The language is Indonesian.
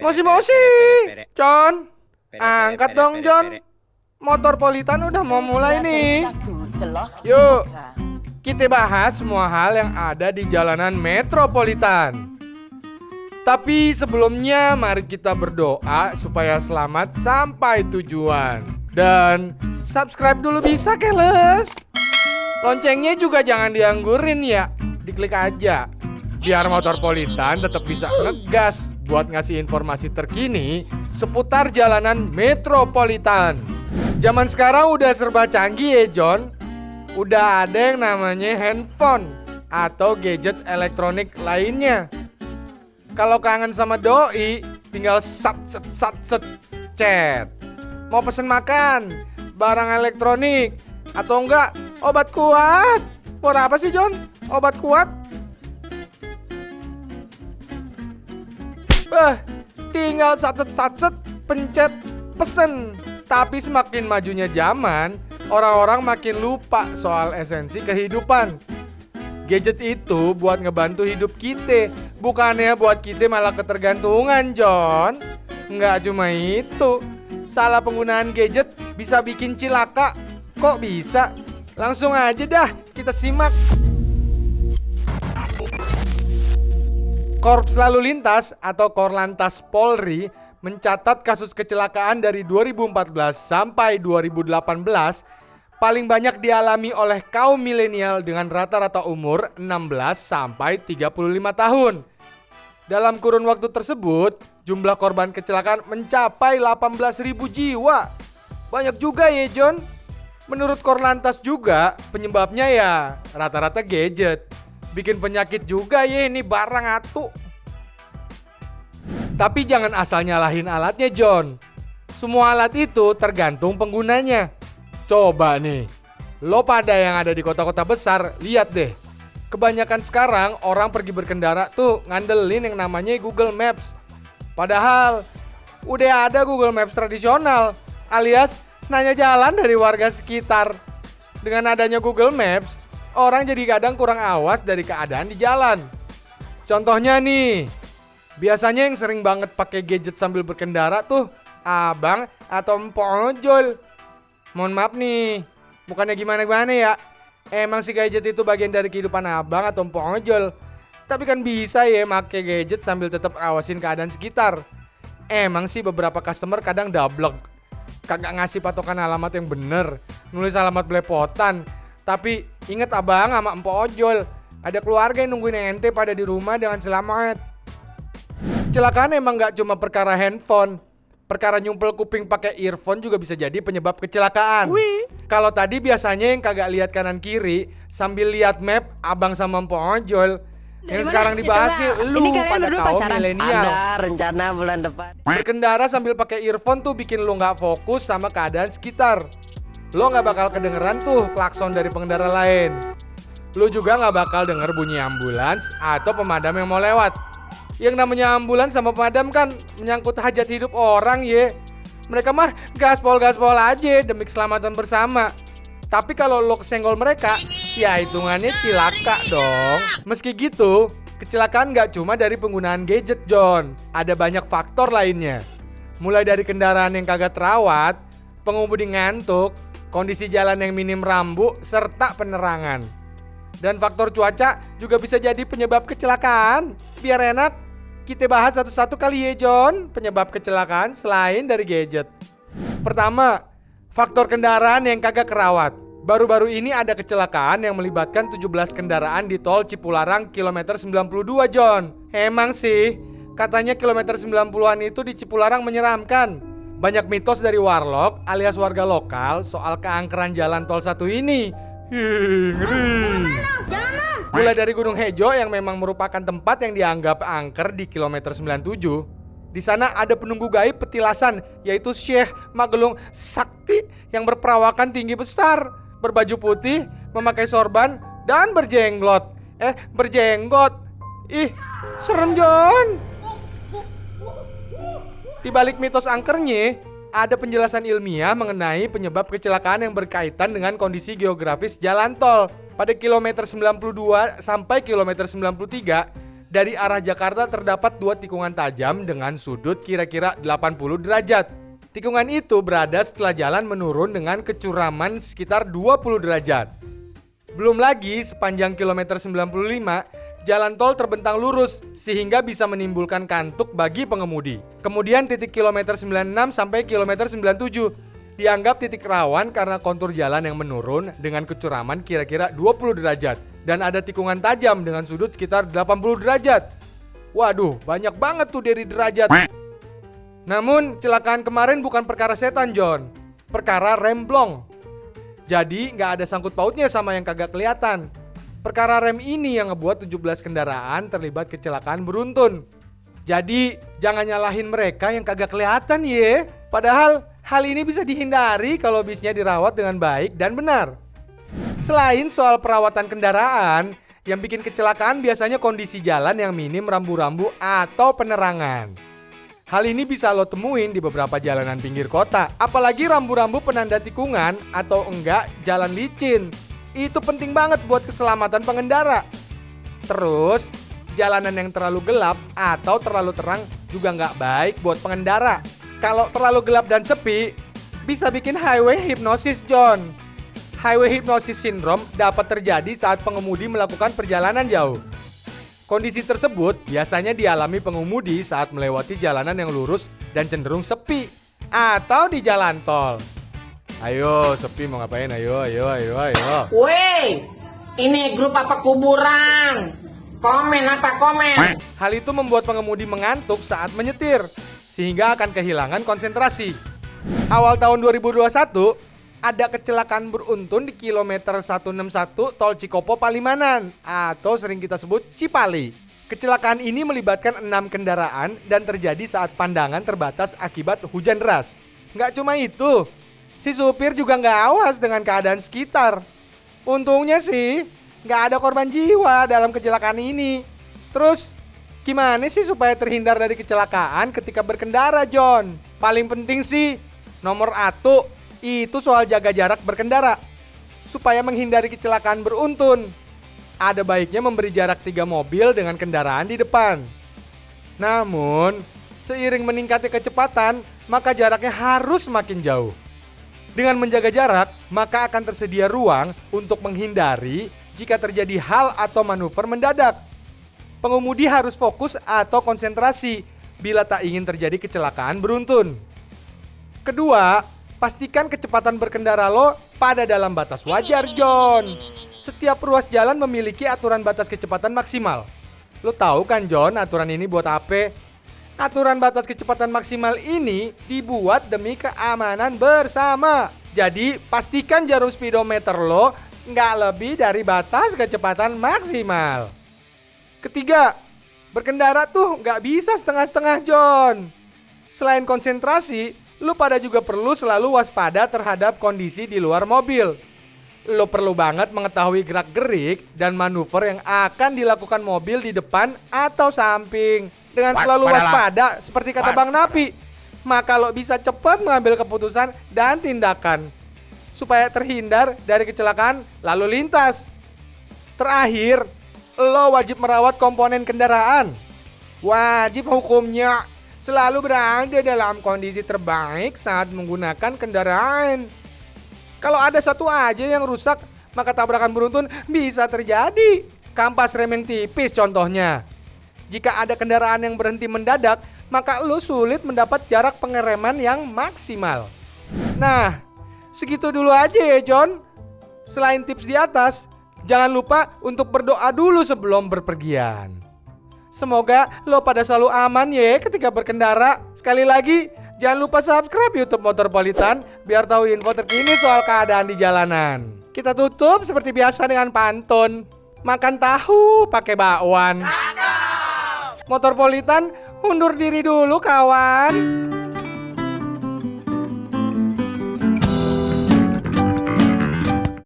Mosi-mosi, John. Angkat dong, John. Motor Politan udah mau mulai nih. Yuk, kita bahas semua hal yang ada di jalanan metropolitan. Tapi sebelumnya mari kita berdoa supaya selamat sampai tujuan. Dan subscribe dulu bisa, keles. Loncengnya juga jangan dianggurin ya, diklik aja. Biar Motorpolitan tetap bisa ngegas buat ngasih informasi terkini seputar jalanan metropolitan. Zaman sekarang udah serba canggih ya, John. Udah ada yang namanya handphone atau gadget elektronik lainnya. Kalau kangen sama doi, tinggal sat chat. Mau pesen makan, barang elektronik, atau enggak obat kuat. Buat apa sih, John? Obat kuat? Tinggal satset, pencet, pesen. Tapi semakin majunya zaman, orang-orang makin lupa soal esensi kehidupan. Gadget itu buat ngebantu hidup kita, bukannya buat kita malah ketergantungan, John. Nggak cuma itu, salah penggunaan gadget bisa bikin cilaka. Kok bisa? Langsung aja dah, kita simak. Korps Lalu Lintas atau Korlantas Polri mencatat kasus kecelakaan dari 2014 sampai 2018 paling banyak dialami oleh kaum milenial dengan rata-rata umur 16 sampai 35 tahun. Dalam kurun waktu tersebut, jumlah korban kecelakaan mencapai 18.000 jiwa. Banyak juga ya, John. Menurut Korlantas juga, penyebabnya ya rata-rata gadget. Bikin penyakit juga ya ini barang atuh. Tapi jangan asal nyalahin alatnya, John. Semua alat itu tergantung penggunanya. Coba nih, lo pada yang ada di kota-kota besar, lihat deh. Kebanyakan sekarang orang pergi berkendara tuh ngandelin yang namanya Google Maps. Padahal udah ada Google Maps tradisional, alias nanya jalan dari warga sekitar. Dengan adanya Google Maps, orang jadi kadang kurang awas dari keadaan di jalan. Contohnya nih, biasanya yang sering banget pakai gadget sambil berkendara tuh abang atau empok ojol. Mohon maaf nih, bukannya gimana-gimana ya. Emang si gadget itu bagian dari kehidupan abang atau empok ojol. Tapi kan bisa ya pakai gadget sambil tetap awasin keadaan sekitar. Emang sih beberapa customer kadang dablek, kagak ngasih patokan alamat yang bener, nulis alamat belepotan. Tapi inget abang sama empok ojol, ada keluarga yang nungguin ente pada di rumah dengan selamat. Kecelakaan emang gak cuma perkara handphone. Perkara nyumpel kuping pakai earphone juga bisa jadi penyebab kecelakaan. Kalau tadi biasanya yang kagak lihat kanan kiri sambil lihat map abang sama empok ojol. Yang sekarang dibahas nih lu pada kaum milenial. Ada rencana bulan depan. Berkendara sambil pakai earphone tuh bikin lu gak fokus sama keadaan sekitar. Lo gak bakal kedengeran tuh klakson dari pengendara lain. Lo juga gak bakal denger bunyi ambulans atau pemadam yang mau lewat. Yang namanya ambulans sama pemadam kan menyangkut hajat hidup orang ya. Mereka mah gaspol aja demi keselamatan bersama. Tapi kalau lo kesenggol mereka, ya hitungannya cilaka dong. Meski gitu, kecelakaan gak cuma dari penggunaan gadget, John. Ada banyak faktor lainnya. Mulai dari kendaraan yang kagak terawat, pengemudi ngantuk, kondisi jalan yang minim rambu, serta penerangan. Dan faktor cuaca juga bisa jadi penyebab kecelakaan. Biar enak, kita bahas satu-satu kali ya, John, penyebab kecelakaan selain dari gadget. Pertama, faktor kendaraan yang kagak kerawat. Baru-baru ini ada kecelakaan yang melibatkan 17 kendaraan di tol Cipularang kilometer 92, John. Emang sih, katanya kilometer 90-an itu di Cipularang menyeramkan. Banyak mitos dari warlock alias warga lokal soal keangkeran jalan tol satu ini. Ngeri. Mulai dari Gunung Hejo yang memang merupakan tempat yang dianggap angker di kilometer 97. Di sana ada penunggu gaib petilasan, yaitu Syekh Magelung Sakti yang berperawakan tinggi besar, berbaju putih, memakai sorban, dan berjenggot. Berjenggot. Ih, serem, John. Di balik mitos angkernya, ada penjelasan ilmiah mengenai penyebab kecelakaan yang berkaitan dengan kondisi geografis jalan tol. Pada kilometer 92 sampai kilometer 93, Dari arah Jakarta terdapat 2 tikungan tajam dengan sudut kira-kira 80 derajat. Tikungan itu berada setelah jalan menurun dengan kecuraman sekitar 20 derajat. Belum lagi sepanjang kilometer 95, jalan tol terbentang lurus sehingga bisa menimbulkan kantuk bagi pengemudi. Kemudian titik kilometer 96 sampai kilometer 97 dianggap titik rawan karena kontur jalan yang menurun dengan kecuraman kira-kira 20 derajat. Dan ada tikungan tajam dengan sudut sekitar 80 derajat. Waduh, banyak banget tuh dari derajat. Namun, kecelakaan kemarin bukan perkara setan, John. Perkara rem blong. Jadi, nggak ada sangkut pautnya sama yang kagak kelihatan. Perkara rem ini yang ngebuat 17 kendaraan terlibat kecelakaan beruntun. Jadi, jangan nyalahin mereka yang kagak kelihatan ye. Padahal, hal ini bisa dihindari kalau bisnya dirawat dengan baik dan benar. Selain soal perawatan kendaraan, yang bikin kecelakaan biasanya kondisi jalan yang minim rambu-rambu atau penerangan. Hal ini bisa lo temuin di beberapa jalanan pinggir kota, apalagi rambu-rambu penanda tikungan atau enggak jalan licin. Itu penting banget buat keselamatan pengendara. Terus, jalanan yang terlalu gelap atau terlalu terang juga nggak baik buat pengendara. Kalau terlalu gelap dan sepi, bisa bikin highway hypnosis, John. Highway hypnosis syndrome dapat terjadi saat pengemudi melakukan perjalanan jauh. Kondisi tersebut biasanya dialami pengemudi saat melewati jalanan yang lurus dan cenderung sepi atau di jalan tol. Ayo, sepi mau ngapain? Ayo. Woi, ini grup apa kuburan? Komen apa komen? Hal itu membuat pengemudi mengantuk saat menyetir, sehingga akan kehilangan konsentrasi. Awal tahun 2021, ada kecelakaan beruntun di kilometer 161 Tol Cikopo Palimanan atau sering kita sebut Cipali. Kecelakaan ini melibatkan 6 kendaraan dan terjadi saat pandangan terbatas akibat hujan deras. Nggak cuma itu, si supir juga nggak awas dengan keadaan sekitar. Untungnya sih, nggak ada korban jiwa dalam kecelakaan ini. Terus, gimana sih supaya terhindar dari kecelakaan ketika berkendara, John? Paling penting sih, nomor 1, itu soal jaga jarak berkendara. Supaya menghindari kecelakaan beruntun, ada baiknya memberi jarak 3 mobil dengan kendaraan di depan. Namun, seiring meningkatnya kecepatan, maka jaraknya harus makin jauh. Dengan menjaga jarak, maka akan tersedia ruang untuk menghindari jika terjadi hal atau manuver mendadak. Pengemudi harus fokus atau konsentrasi bila tak ingin terjadi kecelakaan beruntun. Kedua, pastikan kecepatan berkendara lo pada dalam batas wajar, John. Setiap ruas jalan memiliki aturan batas kecepatan maksimal. Lo tahu kan, John, aturan ini buat apa? Aturan batas kecepatan maksimal ini dibuat demi keamanan bersama. Jadi, pastikan jarum speedometer lo nggak lebih dari batas kecepatan maksimal. Ketiga, berkendara tuh nggak bisa setengah-setengah, John. Selain konsentrasi, lu pada juga perlu selalu waspada terhadap kondisi di luar mobil. Lu perlu banget mengetahui gerak-gerik dan manuver yang akan dilakukan mobil di depan atau samping. Dengan selalu waspada, seperti kata Bang Napi, maka lo bisa cepat mengambil keputusan dan tindakan supaya terhindar dari kecelakaan lalu lintas. Terakhir, lo wajib merawat komponen kendaraan. Wajib hukumnya selalu berada dalam kondisi terbaik saat menggunakan kendaraan. Kalau ada satu aja yang rusak, maka tabrakan beruntun bisa terjadi. Kampas rem yang tipis contohnya. Jika ada kendaraan yang berhenti mendadak, maka lo sulit mendapat jarak pengereman yang maksimal. Nah, segitu dulu aja ya, John. Selain tips di atas, jangan lupa untuk berdoa dulu sebelum berpergian. Semoga lo pada selalu aman ya ketika berkendara. Sekali lagi, jangan lupa subscribe YouTube Motorpolitan biar tahu info terkini soal keadaan di jalanan. Kita tutup seperti biasa dengan pantun. Makan tahu pakai bakwan. Motorpolitan undur diri dulu kawan.